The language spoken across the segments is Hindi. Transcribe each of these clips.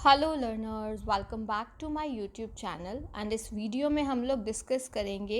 Hello learners, welcome back to my YouTube channel. And इस वीडियो में हम लोग डिस्कस करेंगे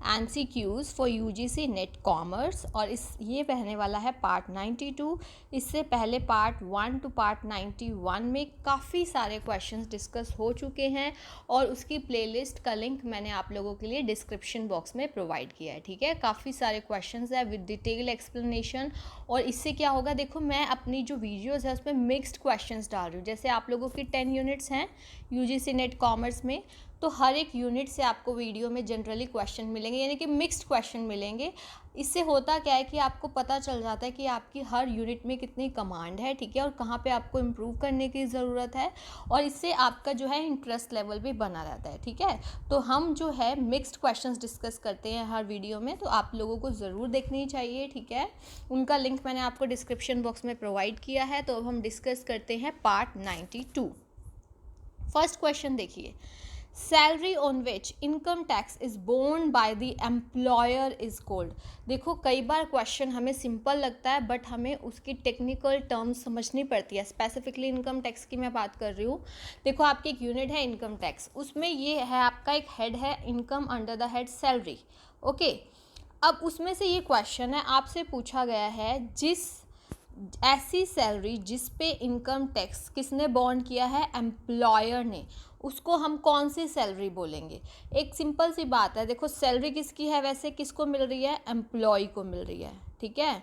MCQs for UGC NET commerce. और ये रहने वाला है पार्ट 92। इससे पहले पार्ट 1 टू पार्ट 91 में काफ़ी सारे क्वेश्चंस डिस्कस हो चुके हैं और उसकी प्लेलिस्ट का लिंक मैंने आप लोगों के लिए डिस्क्रिप्शन बॉक्स में प्रोवाइड किया है। ठीक है, काफ़ी सारे क्वेश्चंस है विद डिटेल एक्सप्लेनेशन। और इससे क्या होगा, देखो मैं अपनी जो वीडियोज़ है उसमें मिक्स्ड क्वेश्चंस डाल रही हूँ। जैसे आप लोगों की 10 यूनिट्स हैं यूजीसी नेट कॉमर्स में, तो हर एक यूनिट से आपको वीडियो में जनरली क्वेश्चन मिलेंगे, यानी कि मिक्स्ड क्वेश्चन मिलेंगे। इससे होता क्या है कि आपको पता चल जाता है कि आपकी हर यूनिट में कितनी कमांड है, ठीक है, और कहाँ पे आपको इम्प्रूव करने की ज़रूरत है। और इससे आपका जो है इंटरेस्ट लेवल भी बना रहता है। ठीक है, तो हम जो है मिक्स्ड क्वेश्चंस डिस्कस करते हैं हर वीडियो में, तो आप लोगों को ज़रूर देखनी चाहिए। ठीक है, उनका लिंक मैंने आपको डिस्क्रिप्शन बॉक्स में प्रोवाइड किया है। तो अब हम डिस्कस करते हैं पार्ट 92। फर्स्ट क्वेश्चन देखिए, salary on which income tax is borne by the employer is called. देखो कई बार क्वेश्चन हमें सिंपल लगता है बट हमें उसकी टेक्निकल टर्म्स समझनी पड़ती है। स्पेसिफिकली इनकम टैक्स की मैं बात कर रही हूँ। देखो आपकी एक यूनिट है इनकम टैक्स, उसमें ये है आपका एक हेड है income under the head salary. Okay, अब उसमें से ये क्वेश्चन है, आपसे पूछा गया है जिस ऐसी सैलरी जिस पे इनकम टैक्स किसने बॉन्ड किया है, एम्प्लॉयर ने, उसको हम कौन सी सैलरी बोलेंगे। एक सिंपल सी बात है, देखो सैलरी किसकी है, वैसे किसको मिल रही है, एम्प्लॉय को मिल रही है। ठीक है,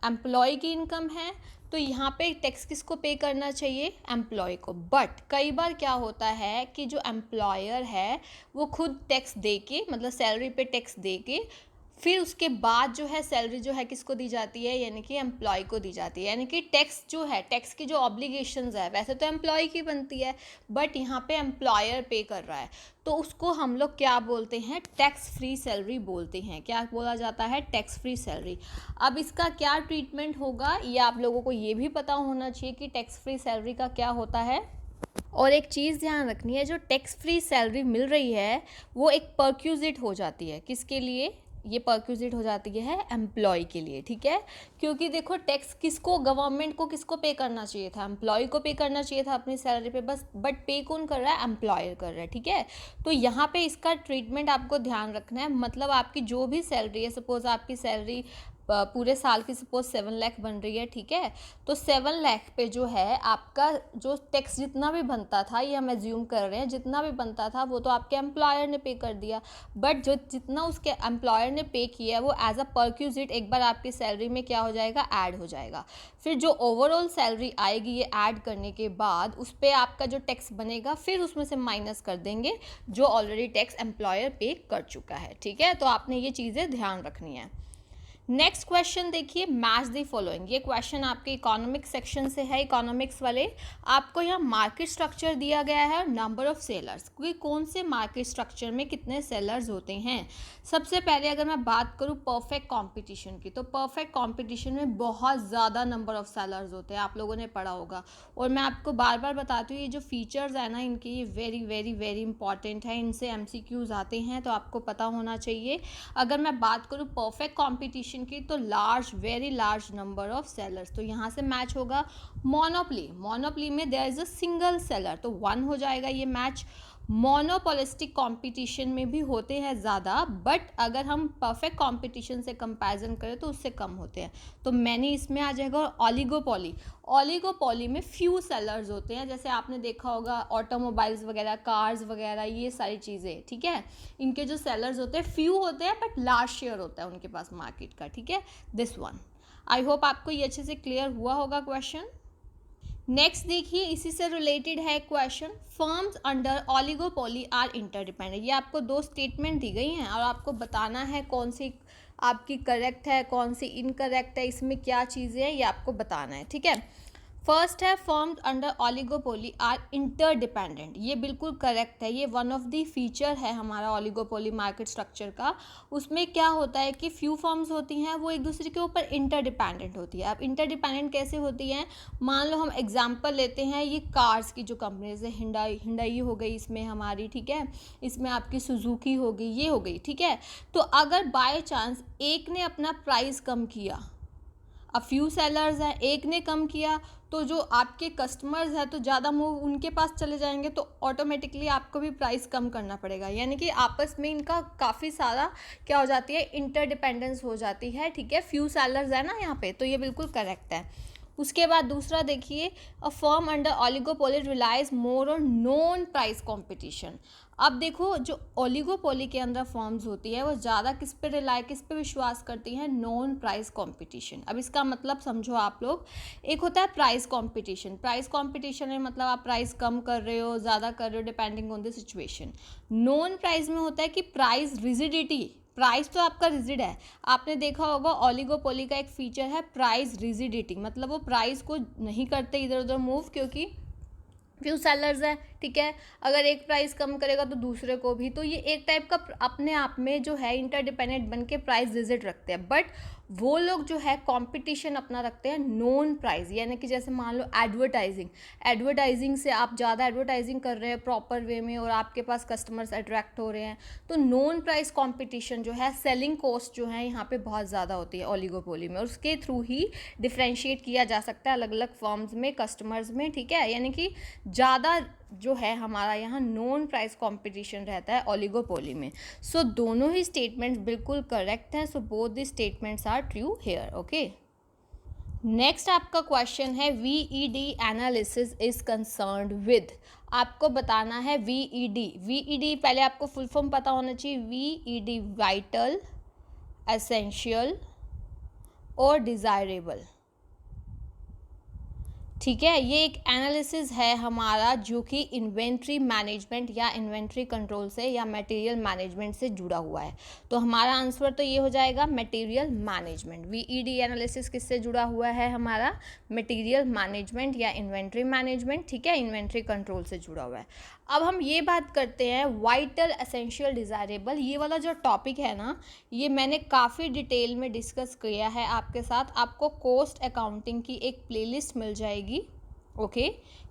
एम्प्लॉय की इनकम है तो यहाँ पे टैक्स किसको पे करना चाहिए, एम्प्लॉय को। बट कई बार क्या होता है कि जो एम्प्लॉयर है वो खुद टैक्स दे के, मतलब सैलरी पे टैक्स दे के फिर उसके बाद जो है सैलरी जो है किसको दी जाती है, यानी कि एम्प्लॉय को दी जाती है। यानी कि टैक्स जो है, टैक्स की जो ऑब्लिगेशंस है वैसे तो एम्प्लॉय की बनती है बट यहाँ पे एम्प्लॉयर पे कर रहा है, तो उसको हम लोग क्या बोलते हैं, टैक्स फ्री सैलरी बोलते हैं। क्या बोला जाता है, टैक्स फ्री सैलरी। अब इसका क्या ट्रीटमेंट होगा ये आप लोगों को ये भी पता होना चाहिए कि टैक्स फ्री सैलरी का क्या होता है। और एक चीज़ ध्यान रखनी है, जो टैक्स फ्री सैलरी मिल रही है वो एक परक्यूजिट हो जाती है। किसके लिए, ये परक्यूजिट हो जाती है एम्प्लॉय के लिए। ठीक है, क्योंकि देखो टैक्स किसको, गवर्नमेंट को किसको पे करना चाहिए था, एम्प्लॉय को पे करना चाहिए था अपनी सैलरी पे बस, बट पे कौन कर रहा है, एम्प्लॉयर कर रहा है। ठीक है, तो यहाँ पे इसका ट्रीटमेंट आपको ध्यान रखना है। मतलब आपकी जो भी सैलरी है, सपोज आपकी सैलरी पूरे साल की सपोज 7 लाख बन रही है, ठीक है, तो 7 लाख पे जो है आपका जो टैक्स जितना भी बनता था, ये हम एज्यूम कर रहे हैं, जितना भी बनता था वो तो आपके एम्प्लॉयर ने पे कर दिया। बट जो जितना उसके एम्प्लॉयर ने पे किया है वो एज अ परक्यूजिट एक बार आपकी सैलरी में क्या हो जाएगा, ऐड हो जाएगा। फिर जो ओवरऑल सैलरी आएगी ये ऐड करने के बाद उस पर आपका जो टैक्स बनेगा फिर उसमें से माइनस कर देंगे जो ऑलरेडी टैक्स एम्प्लॉयर पे कर चुका है। ठीक है, तो आपने ये चीज़ें ध्यान रखनी है। नेक्स्ट क्वेश्चन देखिए, मैच द फॉलोइंग। ये क्वेश्चन आपके इकोनॉमिक्स सेक्शन से है, इकोनॉमिक्स वाले। आपको यहाँ मार्केट स्ट्रक्चर दिया गया है और नंबर ऑफ सेलर्स, क्योंकि कौन से मार्केट स्ट्रक्चर में कितने सेलर्स होते हैं। सबसे पहले अगर मैं बात करूँ परफेक्ट कंपटीशन की, तो परफेक्ट कंपटीशन में बहुत ज़्यादा नंबर ऑफ सेलर्स होते हैं, आप लोगों ने पढ़ा होगा। और मैं आपको बार बार बताती हूँ, ये जो फीचर्स है ना इनके, ये वेरी वेरी वेरी इंपॉर्टेंट है, इनसे MCQs आते हैं तो आपको पता होना चाहिए। अगर मैं बात करूँ परफेक्ट कंपटीशन की, तो large, very large number of sellers, तो यहाँ से मैच होगा। मोनोपोली, मोनोपोली में there is a single seller, तो 1 हो जाएगा ये मैच। मोनोपोलिस्टिक कंपटीशन में भी होते हैं ज़्यादा, बट अगर हम परफेक्ट कंपटीशन से कंपैरिजन करें तो उससे कम होते हैं, तो मैंने इसमें आ जाएगा। और ऑलिगोपोली, ऑलिगोपोली में फ्यू सेलर्स होते हैं, जैसे आपने देखा होगा ऑटोमोबाइल्स वगैरह, कार्स वगैरह, ये सारी चीज़ें। ठीक है, इनके जो सेलर्स होते हैं फ्यू होते हैं बट लार्ज शेयर होता है उनके पास मार्केट का। ठीक है, दिस वन। आई होप आपको ये अच्छे से क्लियर हुआ होगा क्वेश्चन। नेक्स्ट देखिए, इसी से रिलेटेड है question, firms under oligopoly are interdependent. ये आपको 2 स्टेटमेंट दी गई हैं और आपको बताना है कौन सी आपकी करेक्ट है, कौन सी इनकरेक्ट है, इसमें क्या चीज़ें हैं ये आपको बताना है। ठीक है, फर्स्ट है firms under oligopoly are interdependent, ये बिल्कुल करेक्ट है। ये वन ऑफ द फीचर है हमारा ऑलिगोपोली मार्केट स्ट्रक्चर का। उसमें क्या होता है कि फ्यू फर्म्स होती हैं वो एक दूसरे के ऊपर इंटरडिपेंडेंट होती है। अब इंटरडिपेंडेंट कैसे होती हैं, मान लो हम एग्जांपल लेते हैं, ये कार्स की जो कंपनीज है, हिंडाई हो गई इसमें हमारी, ठीक है, इसमें आपकी सुजुकी हो गई, ये हो गई। ठीक है, तो अगर बाय चांस एक ने अपना प्राइस कम किया, अब फ्यू सेलर्स हैं, एक ने कम किया, तो जो आपके कस्टमर्स हैं तो ज़्यादा मूव उनके पास चले जाएंगे, तो ऑटोमेटिकली आपको भी प्राइस कम करना पड़ेगा। यानी कि आपस में इनका काफ़ी सारा क्या हो जाती है, इंटरडिपेंडेंस हो जाती है। ठीक है, फ्यू सेलर्स है ना यहाँ पे, तो ये बिल्कुल करेक्ट है। उसके बाद दूसरा देखिए, a firm under oligopoly relies more on non price competition. अब देखो, जो ओलिगोपोली के अंदर फर्म्स होती है वो ज़्यादा किस पे रिलाय, किस पे विश्वास करती हैं, नॉन प्राइस कंपटीशन। अब इसका मतलब समझो आप लोग, एक होता है प्राइस कंपटीशन। प्राइस कंपटीशन में मतलब आप प्राइस कम कर रहे हो, ज़्यादा कर रहे हो, depending on the situation. Non price में होता है कि प्राइस रिजिडिटी, प्राइस तो आपका रिजिड है। आपने देखा होगा ओलिगोपोली का एक फीचर है प्राइस रिजिडिटी, मतलब वो प्राइस को नहीं करते इधर उधर मूव, क्योंकि फ्यू सेलर्स है। ठीक है, अगर एक प्राइस कम करेगा तो दूसरे को भी, तो ये एक टाइप का अपने आप में जो है इंटरडिपेंडेंट बन के प्राइस रिजिड रखते हैं। बट वो लोग जो है कंपटीशन अपना रखते हैं नॉन प्राइस, यानी कि जैसे मान लो एडवर्टाइजिंग से आप ज़्यादा एडवर्टाइजिंग कर रहे हैं प्रॉपर वे में और आपके पास कस्टमर्स अट्रैक्ट हो रहे हैं, तो नॉन प्राइस कंपटीशन जो है, सेलिंग कॉस्ट जो है यहाँ पे बहुत ज़्यादा होती है ओलिगोपोली में, और उसके थ्रू ही डिफ्रेंशिएट किया जा सकता है अलग अलग फर्म्स में, कस्टमर्स में। ठीक है, यानी कि ज़्यादा जो है हमारा यहाँ नॉन प्राइस कंपटीशन रहता है ओलिगोपोली में। सो दोनों ही स्टेटमेंट्स बिल्कुल करेक्ट हैं। So both the statements are true here. Okay, next आपका क्वेश्चन है, VED analysis is concerned with. आपको बताना है VED पहले आपको फुल फॉर्म पता होना चाहिए। VED वाइटल, एसेंशियल और डिज़ायरेबल। ठीक है, ये एक एनालिसिस है हमारा जो कि इन्वेंट्री मैनेजमेंट या इन्वेंट्री कंट्रोल से या मटेरियल मैनेजमेंट से जुड़ा हुआ है। तो हमारा आंसर तो ये हो जाएगा मटेरियल मैनेजमेंट। VED एनालिसिस किससे जुड़ा हुआ है, हमारा मटेरियल मैनेजमेंट या इन्वेंट्री मैनेजमेंट। ठीक है, इन्वेंट्री कंट्रोल से जुड़ा हुआ है। अब हम ये बात करते हैं वाइटल, एसेंशियल, डिज़ायरेबल। ये वाला जो टॉपिक है ना, ये मैंने काफ़ी डिटेल में डिस्कस किया है आपके साथ। आपको कॉस्ट अकाउंटिंग की एक प्लेलिस्ट मिल जाएगी। ओके,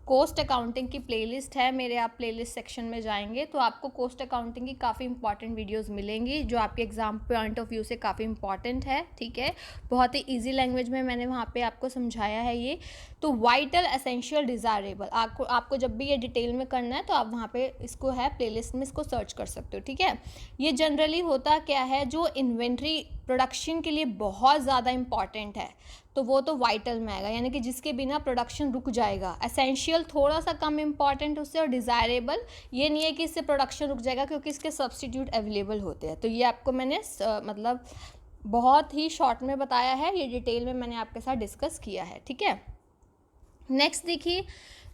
कॉस्ट अकाउंटिंग की प्लेलिस्ट है मेरे, आप प्लेलिस्ट सेक्शन में जाएंगे तो आपको कॉस्ट अकाउंटिंग की काफ़ी इंपॉर्टेंट वीडियोस मिलेंगी जो आपके एग्जाम पॉइंट ऑफ व्यू से काफ़ी इंपॉर्टेंट है। ठीक है, बहुत ही इजी लैंग्वेज में मैंने वहाँ पे आपको समझाया है ये। तो वाइटल, एसेंशियल, डिज़ायरेबल आपको जब भी ये डिटेल में करना है तो आप वहाँ पे इसको है प्लेलिस्ट में इसको सर्च कर सकते हो। ठीक है, ये जनरली होता क्या है, जो इन्वेंट्री प्रोडक्शन के लिए बहुत ज़्यादा इंपॉर्टेंट है तो वो तो वाइटल में आएगा, यानी कि जिसके बिना प्रोडक्शन रुक जाएगा। एसेंशियल थोड़ा सा कम इंपॉर्टेंट उससे, और डिज़ायरेबल ये नहीं है कि इससे प्रोडक्शन रुक जाएगा क्योंकि इसके सब्स्टिट्यूट अवेलेबल होते हैं। तो ये आपको मैंने मतलब बहुत ही शॉर्ट में बताया है, ये डिटेल में मैंने आपके साथ डिस्कस किया है। ठीक है, नेक्स्ट देखिए,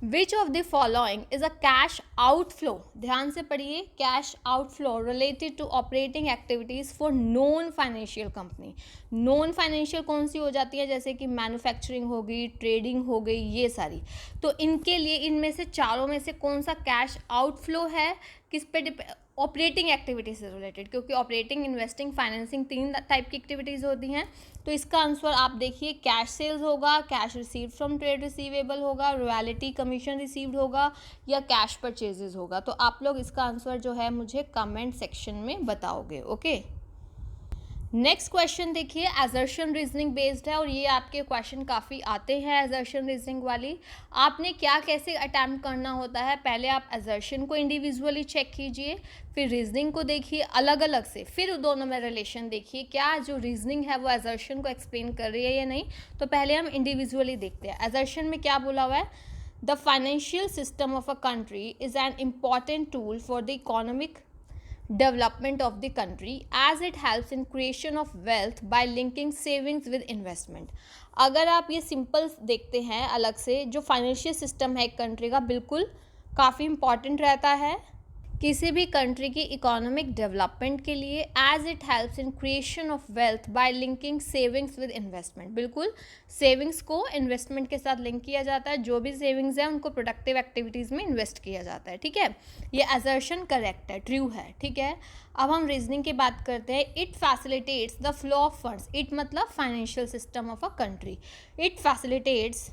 which of the following is a cash outflow. ध्यान से पढ़िए, cash outflow related to operating activities for non financial company. Non financial कौन सी हो जाती है, जैसे कि मैन्युफैक्चरिंग हो गई, ट्रेडिंग हो गई, ये सारी। तो इनके लिए इनमें से चारों में से कौन सा कैश आउटफ्लो है, किस पे ऑपरेटिंग एक्टिविटीज से रिलेटेड, क्योंकि ऑपरेटिंग, इन्वेस्टिंग, फाइनेंसिंग 3 टाइप की एक्टिविटीज़ होती हैं। तो इसका आंसर आप देखिए, कैश सेल्स होगा, cash receive from trade receivable होगा, रॉयल्टी कमीशन रिसीव्ड होगा, या कैश परचेजेस होगा। तो आप लोग इसका आंसर जो है मुझे कमेंट सेक्शन में बताओगे। ओके, नेक्स्ट क्वेश्चन देखिए, असर्शन रीजनिंग बेस्ड है और ये आपके क्वेश्चन काफ़ी आते हैं असर्शन रीजनिंग वाली। आपने क्या कैसे अटैम्प्ट करना होता है, पहले आप असर्शन को इंडिविजुअली चेक कीजिए, फिर रीजनिंग को देखिए अलग अलग से, फिर दोनों में रिलेशन देखिए, क्या जो रीजनिंग है वो असर्शन को एक्सप्लेन कर रही है या नहीं। तो पहले हम इंडिविजुअली देखते हैं। असर्शन में क्या बोला हुआ है, the financial system of a country is an important tool for the economic development of the country as it helps in creation of wealth by linking savings with investment। अगर आप ये सिंपल देखते हैं अलग से, जो फाइनेंशियल सिस्टम है एक कंट्री का बिल्कुल काफ़ी इंपॉर्टेंट रहता है किसी भी कंट्री की इकोनॉमिक डेवलपमेंट के लिए, as it helps in creation of wealth by linking savings with investment. बिल्कुल सेविंग्स को इन्वेस्टमेंट के साथ लिंक किया जाता है, जो भी सेविंग्स है उनको प्रोडक्टिव एक्टिविटीज़ में इन्वेस्ट किया जाता है। ठीक है, ये असर्शन करेक्ट है, ट्रू है। ठीक है, अब हम रीजनिंग की बात करते हैं। It facilitates the flow of funds, it मतलब financial system of a country, it facilitates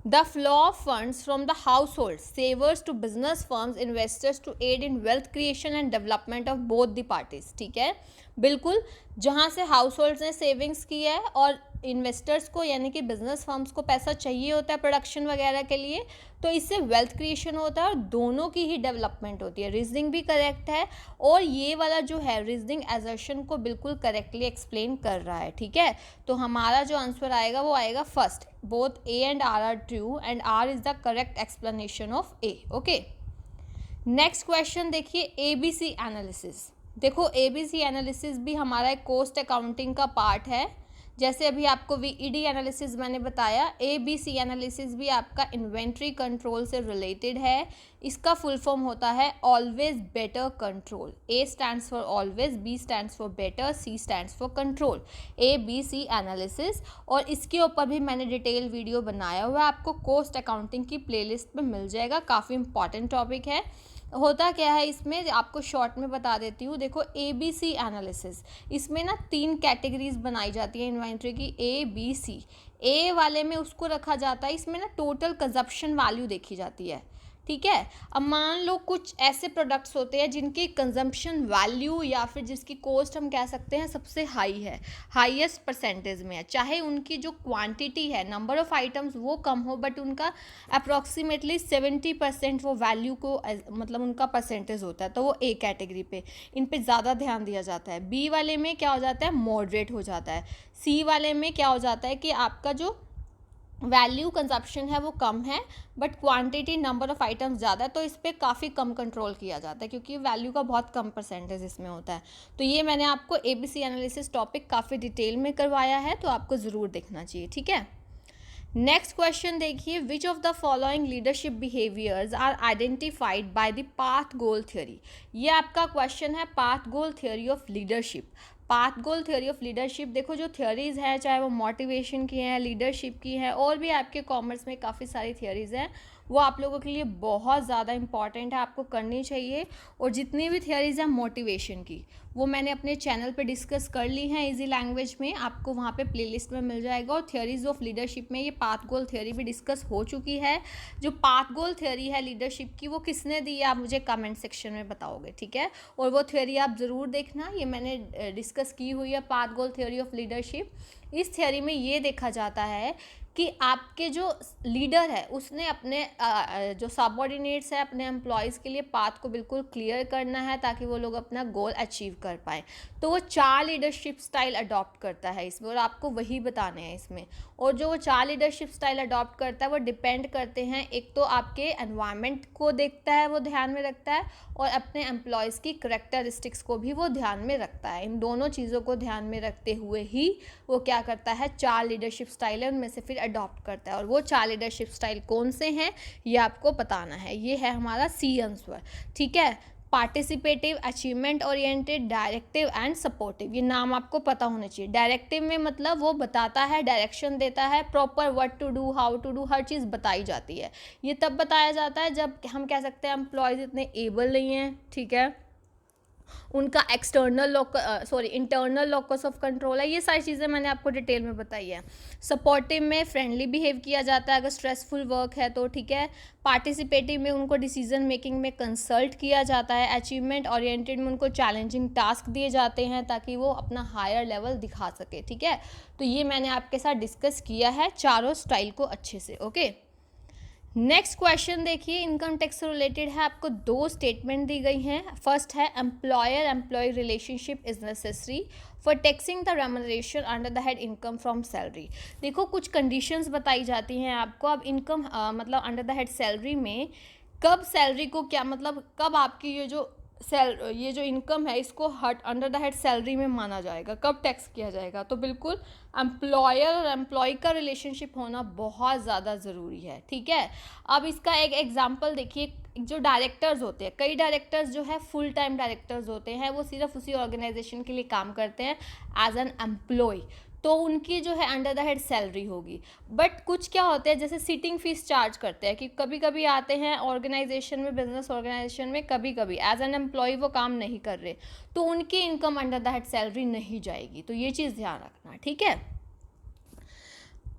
the flow of funds from the households, savers to business firms, investors to aid in wealth creation and development of both the parties। ठीक है, बिल्कुल जहाँ से हाउस होल्ड्स ने सेविंग्स की है और इन्वेस्टर्स को यानी कि बिजनेस फर्म्स को पैसा चाहिए होता है प्रोडक्शन वगैरह के लिए, तो इससे वेल्थ क्रिएशन होता है और दोनों की ही डेवलपमेंट होती है। रीजनिंग भी करेक्ट है और ये वाला जो है रीजनिंग एजर्शन को बिल्कुल करेक्टली एक्सप्लेन कर रहा है, ठीक है। तो हमारा जो आंसर आएगा वो आएगा first, both A and R true and R is the correct explanation of A. Okay, next question देखिए, एबीसी एनालिसिस। देखो एबीसी एनालिसिस भी हमारा एक कॉस्ट अकाउंटिंग का पार्ट है। जैसे अभी आपको वीईडी एनालिसिस मैंने बताया, एबीसी एनालिसिस भी आपका इन्वेंट्री कंट्रोल से रिलेटेड है। इसका फुल फॉर्म होता है always better control. A stands for always, B stands for better, C stands for control, ABC analysis. और इसके ऊपर भी मैंने डिटेल वीडियो बनाया हुआ है, आपको कॉस्ट अकाउंटिंग की प्लेलिस्ट में मिल जाएगा। काफ़ी इंपॉर्टेंट टॉपिक है। होता क्या है इसमें, आपको शॉर्ट में बता देती हूँ। देखो एबीसी एनालिसिस, इसमें ना 3 कैटेगरीज बनाई जाती है इन्वेंट्री की, ए बी सी। ए वाले में उसको रखा जाता है, इसमें ना टोटल कंजप्शन वैल्यू देखी जाती है, ठीक है। अब मान लो कुछ ऐसे प्रोडक्ट्स होते हैं जिनकी कंजम्पशन वैल्यू या फिर जिसकी कॉस्ट हम कह सकते हैं सबसे हाई है, हाईएस्ट परसेंटेज में है, चाहे उनकी जो क्वांटिटी है, नंबर ऑफ आइटम्स वो कम हो, बट उनका अप्रॉक्सीमेटली 70% वो वैल्यू को मतलब उनका परसेंटेज होता है, तो वो ए कैटेगरी पे, इन पे ज़्यादा ध्यान दिया जाता है। बी वाले में क्या हो जाता है, मॉडरेट हो जाता है। सी वाले में क्या हो जाता है कि आपका जो वैल्यू कंजप्शन है वो कम है, but quantity number of items ज़्यादा है, तो इस पर काफ़ी कम कंट्रोल किया जाता है क्योंकि वैल्यू का बहुत कम परसेंटेज इसमें होता है। तो ये मैंने आपको एबीसी एनालिसिस टॉपिक काफ़ी डिटेल में करवाया है, तो आपको ज़रूर देखना चाहिए, ठीक है। नेक्स्ट क्वेश्चन देखिए, which of the following leadership behaviours are identified by the path goal theory. ये आपका क्वेश्चन है path goal theory of leadership. Path goal theory of leadership, देखो जो थ्योरीज हैं, चाहे वो मोटिवेशन की हैं, लीडरशिप की हैं, और भी आपके कॉमर्स में काफ़ी सारी थ्योरीज हैं, वो आप लोगों के लिए बहुत ज़्यादा इंपॉर्टेंट है, आपको करनी चाहिए। और जितनी भी थ्योरीज हैं मोटिवेशन की, वो मैंने अपने चैनल पे डिस्कस कर ली हैं इजी लैंग्वेज में, आपको वहाँ पे प्लेलिस्ट में मिल जाएगा। और थ्योरीज ऑफ लीडरशिप में ये पाथ गोल थ्योरी भी डिस्कस हो चुकी है। जो पाथ गोल थ्योरी है लीडरशिप की, वो किसने दी है आप मुझे कमेंट सेक्शन में बताओगे, ठीक है। और वो थ्योरी आप ज़रूर देखना, ये मैंने डिस्कस की हुई है, path goal theory of leadership. इस थ्योरी में ये देखा जाता है कि आपके जो लीडर है उसने अपने जो सबऑर्डिनेट्स है, अपने एम्प्लॉयज़ के लिए पाथ को बिल्कुल क्लियर करना है ताकि वो लोग अपना गोल अचीव कर पाएँ। तो वो 4 लीडरशिप स्टाइल अडॉप्ट करता है इसमें, और आपको वही बताने हैं इसमें। और जो वो 4 लीडरशिप स्टाइल अडॉप्ट करता है वो डिपेंड करते हैं, एक तो आपके एनवायरनमेंट को देखता है, वो ध्यान में रखता है, और अपने एम्प्लॉयज़ की करैक्टरिस्टिक्स को भी वो ध्यान में रखता है। इन दोनों चीज़ों को ध्यान में रखते हुए ही वो क्या करता है, 4 लीडरशिप स्टाइल है उनमें से फिर अडॉप्ट करता है। और वो 4 लीडरशिप स्टाइल कौन से हैं ये आपको बताना है। ये है हमारा सी आंसर, ठीक है। Participative, achievement oriented, directive and supportive, ये नाम आपको पता होने चाहिए। डायरेक्टिव में मतलब वो बताता है, डायरेक्शन देता है, proper what to do, how to do, हर चीज़ बताई जाती है। ये तब बताया जाता है जब हम कह सकते हैं एम्प्लॉयज़ इतने एबल नहीं हैं, ठीक है, उनका इंटरनल लॉकस ऑफ कंट्रोल है। ये सारी चीज़ें मैंने आपको डिटेल में बताई है। सपोर्टिव में फ्रेंडली बिहेव किया जाता है अगर स्ट्रेसफुल वर्क है तो, ठीक है। पार्टिसिपेटिव में उनको डिसीजन मेकिंग में कंसल्ट किया जाता है। अचीवमेंट ओरिएंटेड में उनको चैलेंजिंग टास्क दिए जाते हैं ताकि वो अपना हायर लेवल दिखा सके, ठीक है। तो ये मैंने आपके साथ डिस्कस किया है चारों स्टाइल को अच्छे से, ओके। नेक्स्ट क्वेश्चन देखिए, इनकम टैक्स से रिलेटेड है, आपको 2 स्टेटमेंट दी गई हैं। फर्स्ट है employer employ relationship is necessary for taxing the remuneration under the head income from salary. देखो कुछ कंडीशंस बताई जाती हैं आपको। अब इनकम मतलब अंडर द हेड सैलरी में कब सैलरी को क्या मतलब, कब आपकी ये जो इनकम है इसको अंडर द हेड सैलरी में माना जाएगा, कब टैक्स किया जाएगा। तो बिल्कुल एम्प्लॉयर और एम्प्लॉय का रिलेशनशिप होना बहुत ज़्यादा ज़रूरी है, ठीक है। अब इसका एक एग्जांपल देखिए, जो डायरेक्टर्स होते हैं, कई डायरेक्टर्स जो है फुल टाइम डायरेक्टर्स होते हैं, वो सिर्फ उसी ऑर्गेनाइजेशन के लिए काम करते हैं एज एन एम्प्लॉय, तो उनकी जो है अंडर द हेड सैलरी होगी। बट कुछ क्या होते हैं, जैसे सिटिंग फीस चार्ज करते हैं कि कभी कभी आते हैं ऑर्गेनाइजेशन में, बिजनेस ऑर्गेनाइजेशन में, कभी कभी एज एन एम्प्लॉय वो काम नहीं कर रहे, तो उनकी income under the head salary नहीं जाएगी। तो ये चीज़ ध्यान रखना, ठीक है।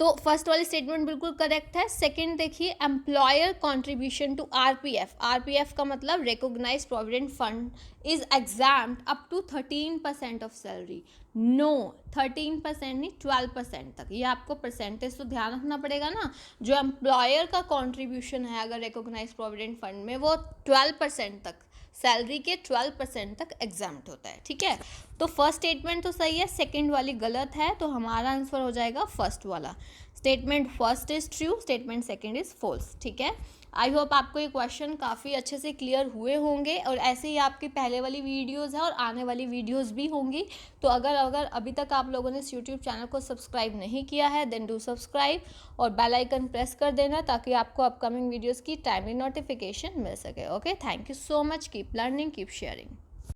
तो फर्स्ट वाली स्टेटमेंट बिल्कुल करेक्ट है। सेकंड देखिए, employer contribution to RPF, RPF का मतलब recognized provident fund, is exempt up to 13% of salary. No, 13% नहीं, 12% तक। ये आपको परसेंटेज तो ध्यान रखना पड़ेगा ना। जो एम्प्लॉयर का कॉन्ट्रीब्यूशन है अगर रिकॉग्नाइज्ड प्रोविडेंट फंड में, वो 12% तक, सैलरी के 12% तक एग्जाम्प्ट होता है, ठीक है। तो फर्स्ट स्टेटमेंट तो सही है, सेकंड वाली गलत है, तो हमारा आंसर हो जाएगा फर्स्ट वाला। Statement first is true, statement second is false, ठीक है। आई होप आपको ये क्वेश्चन काफ़ी अच्छे से क्लियर हुए होंगे, और ऐसे ही आपकी पहले वाली वीडियोस है और आने वाली वीडियोस भी होंगी। तो अगर अभी तक आप लोगों ने इस यूट्यूब चैनल को सब्सक्राइब नहीं किया है, देन डू सब्सक्राइब और बेल आइकन प्रेस कर देना, ताकि आपको अपकमिंग वीडियोज़ की टाइमली नोटिफिकेशन मिल सके। Okay, thank you so much, keep learning, keep sharing.